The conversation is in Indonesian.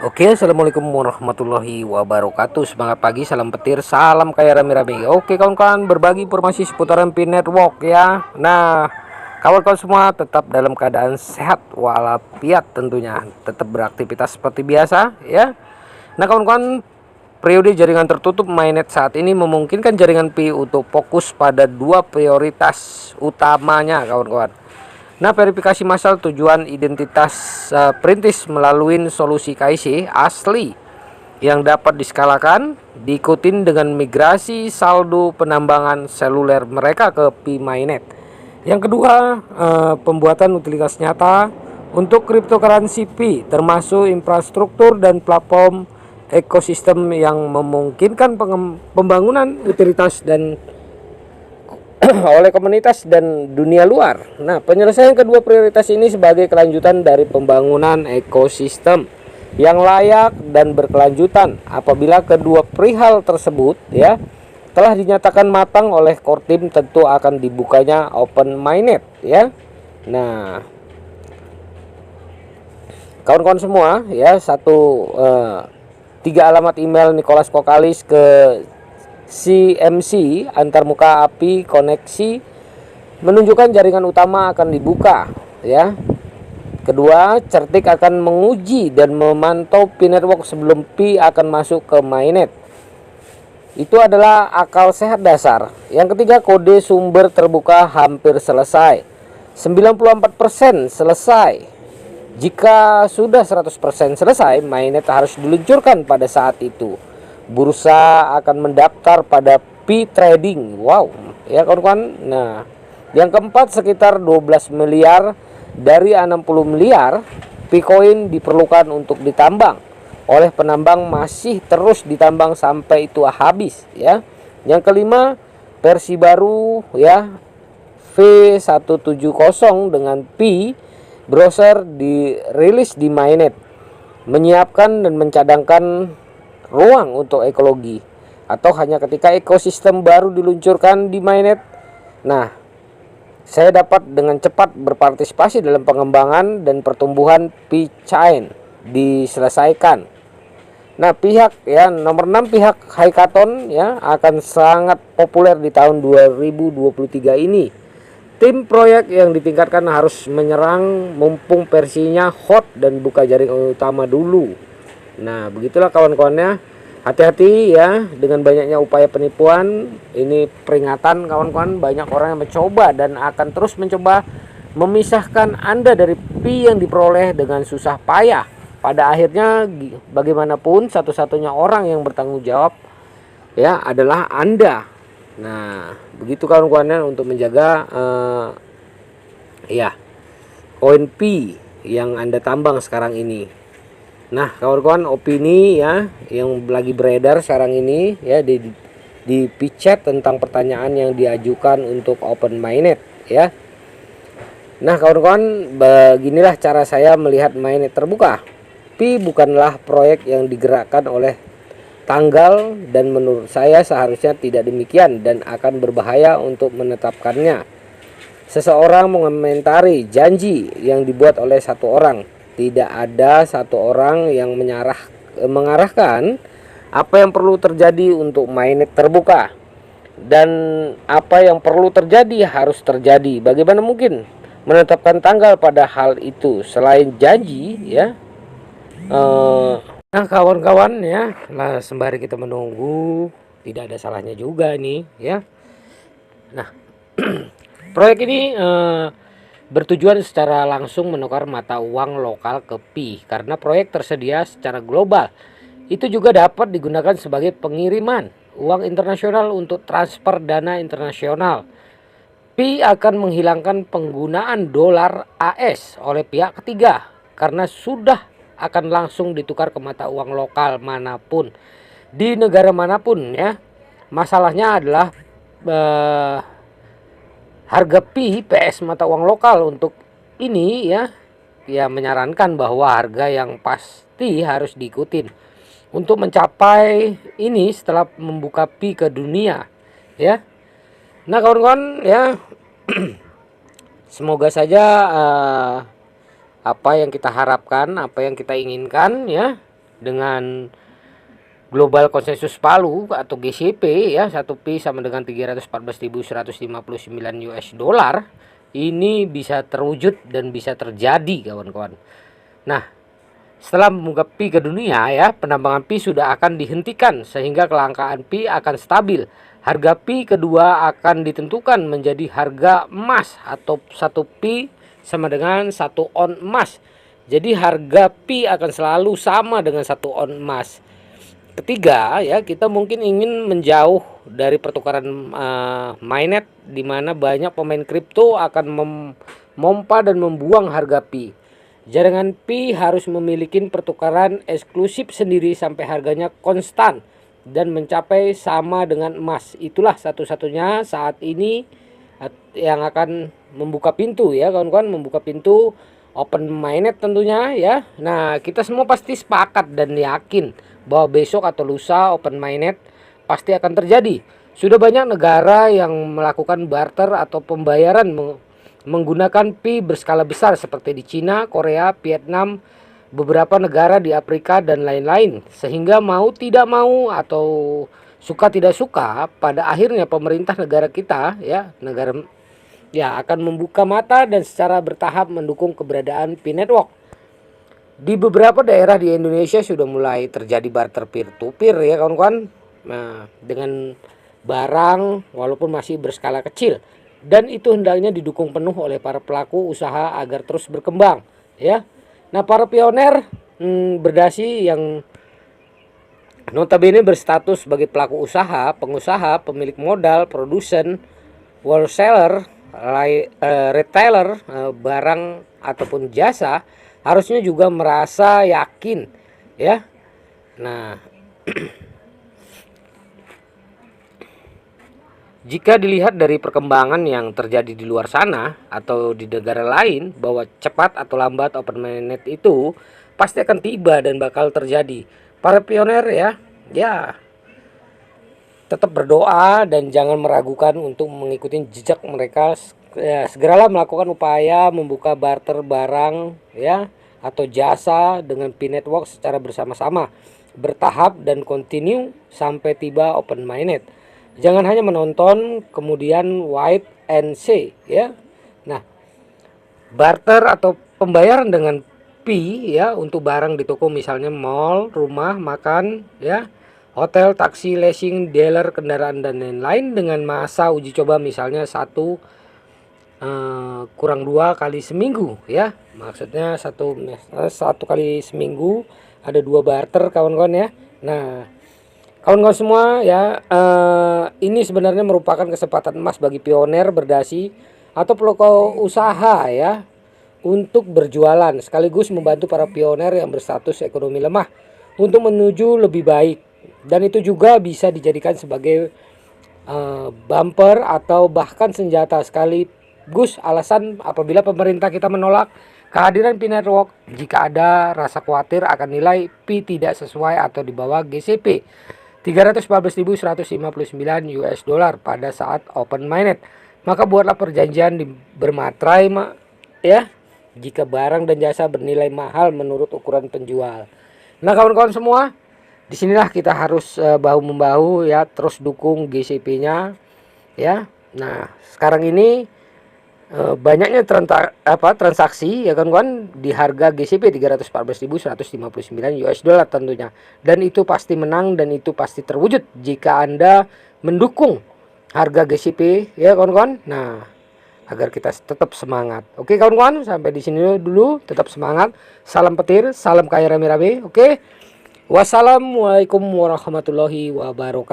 Oke, assalamualaikum warahmatullahi wabarakatuh. Semangat pagi, salam petir, salam kaya rame-rame. Oke kawan-kawan, berbagi informasi seputaran Pi Network ya. Nah, kawan-kawan semua tetap dalam keadaan sehat walafiat tentunya. Tetap beraktivitas seperti biasa ya. Nah kawan-kawan, periode jaringan tertutup mainnet saat ini memungkinkan jaringan Pi untuk fokus pada dua prioritas utamanya kawan-kawan. Nah, verifikasi massal tujuan identitas perintis melalui solusi KIC asli yang dapat diskalakan, diikutin dengan migrasi saldo penambangan seluler mereka ke Pi-mainnet. Yang kedua, pembuatan utilitas nyata untuk cryptocurrency Pi, termasuk infrastruktur dan platform ekosistem yang memungkinkan pembangunan utilitas dan oleh komunitas dan dunia luar. Nah, penyelesaian kedua prioritas ini sebagai kelanjutan dari pembangunan ekosistem yang layak dan berkelanjutan apabila kedua perihal tersebut ya telah dinyatakan matang oleh core team, tentu akan dibukanya open mainnet ya. Nah, kawan-kawan semua ya, tiga alamat email Nicholas Kokalis ke CMC antarmuka API koneksi menunjukkan jaringan utama akan dibuka ya. Kedua, Certik akan menguji dan memantau Pi Network sebelum Pi akan masuk ke mainnet. Itu adalah akal sehat dasar. Yang ketiga, kode sumber terbuka hampir selesai. 94% selesai. Jika sudah 100% selesai, mainnet harus diluncurkan pada saat itu. Bursa akan mendaftar pada Pi Trading. Wow, ya kawan-kawan. Nah, yang keempat, sekitar 12 miliar dari 60 miliar Picoin diperlukan untuk ditambang oleh penambang, masih terus ditambang sampai itu habis ya. Yang kelima, versi baru ya V170 dengan Pi browser dirilis di mainnet, menyiapkan dan mencadangkan ruang untuk ekologi, atau hanya ketika ekosistem baru diluncurkan di mainnet. Nah, saya dapat dengan cepat berpartisipasi dalam pengembangan dan pertumbuhan Pi-chain diselesaikan. Nah, pihak ya nomor 6, pihak Hackathon ya akan sangat populer di tahun 2023 ini. Tim proyek yang ditingkatkan harus menyerang mumpung versinya hot dan buka jaringan utama dulu. Nah, begitulah kawan-kawannya. Hati-hati ya dengan banyaknya upaya penipuan. Ini peringatan kawan-kawan, banyak orang yang mencoba dan akan terus mencoba memisahkan Anda dari Pi yang diperoleh dengan susah payah. Pada akhirnya bagaimanapun satu-satunya orang yang bertanggung jawab ya adalah Anda. Nah, begitu kawan-kawannya untuk menjaga ya koin Pi yang Anda tambang sekarang ini. Nah, kawan-kawan, opini ya yang lagi beredar sekarang ini ya di Pichat tentang pertanyaan yang diajukan untuk open mainnet ya. Nah, kawan-kawan, beginilah cara saya melihat mainnet terbuka. Pi bukanlah proyek yang digerakkan oleh tanggal, dan menurut saya seharusnya tidak demikian dan akan berbahaya untuk menetapkannya. Seseorang mengomentari janji yang dibuat oleh satu orang. Tidak ada satu orang yang mengarahkan apa yang perlu terjadi untuk mainnet terbuka, dan apa yang perlu terjadi harus terjadi. Bagaimana mungkin menetapkan tanggal pada hal itu selain janji ya. Nah kawan-kawan ya, lah sembari kita menunggu, tidak ada salahnya juga nih ya. Nah proyek ini bertujuan secara langsung menukar mata uang lokal ke Pi karena proyek tersedia secara global. Itu juga dapat digunakan sebagai pengiriman uang internasional untuk transfer dana internasional. Pi akan menghilangkan penggunaan dolar AS oleh pihak ketiga karena sudah akan langsung ditukar ke mata uang lokal manapun di negara manapun ya. Masalahnya adalah harga Pi PS mata uang lokal untuk ini ya menyarankan bahwa harga yang pasti harus diikutin untuk mencapai ini setelah membuka Pi ke dunia ya. Nah kawan-kawan ya, semoga saja apa yang kita harapkan, apa yang kita inginkan ya dengan Global Konsensus Palu atau GCP ya, 1 Pi sama dengan 314.159 US dollar, ini bisa terwujud dan bisa terjadi kawan-kawan. Nah, setelah membuka Pi ke dunia ya, penambangan Pi sudah akan dihentikan sehingga kelangkaan Pi akan stabil. Harga Pi kedua akan ditentukan menjadi harga emas atau 1 Pi sama dengan 1 on emas. Jadi harga Pi akan selalu sama dengan 1 on emas. Ketiga ya, kita mungkin ingin menjauh dari pertukaran mainnet di mana banyak pemain kripto akan memompa dan membuang harga Pi. Jaringan Pi harus memiliki pertukaran eksklusif sendiri sampai harganya konstan dan mencapai sama dengan emas. Itulah satu-satunya saat ini yang akan membuka pintu ya kawan-kawan, membuka pintu open mainnet tentunya ya. Nah, kita semua pasti sepakat dan yakin bahwa besok atau lusa open mainnet pasti akan terjadi. Sudah banyak negara yang melakukan barter atau pembayaran menggunakan Pi berskala besar seperti di Cina, Korea, Vietnam, beberapa negara di Afrika dan lain-lain. Sehingga mau tidak mau atau suka tidak suka, pada akhirnya pemerintah negara kita ya, akan membuka mata dan secara bertahap mendukung keberadaan Pi Network. Di beberapa daerah di Indonesia sudah mulai terjadi barter peer to peer ya kawan-kawan. Nah, dengan barang walaupun masih berskala kecil, dan itu hendaknya didukung penuh oleh para pelaku usaha agar terus berkembang ya. Nah, para pioner berdasi yang notabene berstatus sebagai pelaku usaha, pengusaha, pemilik modal, produsen, wholesaler, retailer, barang ataupun jasa harusnya juga merasa yakin ya. Nah, jika dilihat dari perkembangan yang terjadi di luar sana atau di negara lain, bahwa cepat atau lambat open mainnet itu pasti akan tiba dan bakal terjadi. Para pioner ya tetap berdoa dan jangan meragukan untuk mengikuti jejak mereka. Ya, segeralah melakukan upaya membuka barter barang ya atau jasa dengan Pi Network secara bersama-sama, bertahap dan kontinu sampai tiba open mainnet. Jangan hanya menonton kemudian wait and see ya. Nah, barter atau pembayaran dengan Pi ya untuk barang di toko misalnya mall, rumah makan ya, hotel, taksi, leasing, dealer kendaraan dan lain-lain dengan masa uji coba misalnya 1-2 kali seminggu ya. Maksudnya satu kali seminggu ada 2 barter kawan-kawan ya. Nah, kawan-kawan semua ya, ini sebenarnya merupakan kesempatan emas bagi pioner berdasi atau pelaku usaha ya untuk berjualan sekaligus membantu para pioner yang berstatus ekonomi lemah untuk menuju lebih baik, dan itu juga bisa dijadikan sebagai bumper atau bahkan senjata sekaligus alasan apabila pemerintah kita menolak kehadiran Pi Network jika ada rasa khawatir akan nilai Pi tidak sesuai atau di bawah GCP 314.159 US dollar pada saat open mainnet. Maka buatlah perjanjian bermaterai ya jika barang dan jasa bernilai mahal menurut ukuran penjual. Nah kawan-kawan semua, disinilah kita harus bahu-membahu ya, terus dukung GCP-nya ya. Nah, sekarang ini banyaknya transaksi ya kawan-kawan di harga GCP 314.159 US dollar tentunya, dan itu pasti menang dan itu pasti terwujud jika Anda mendukung harga GCP ya kawan-kawan. Nah, agar kita tetap semangat. Oke kawan-kawan, sampai di sini dulu, tetap semangat. Salam petir, salam kaya rame-rame. Oke. Wassalamualaikum warahmatullahi wabarakatuh.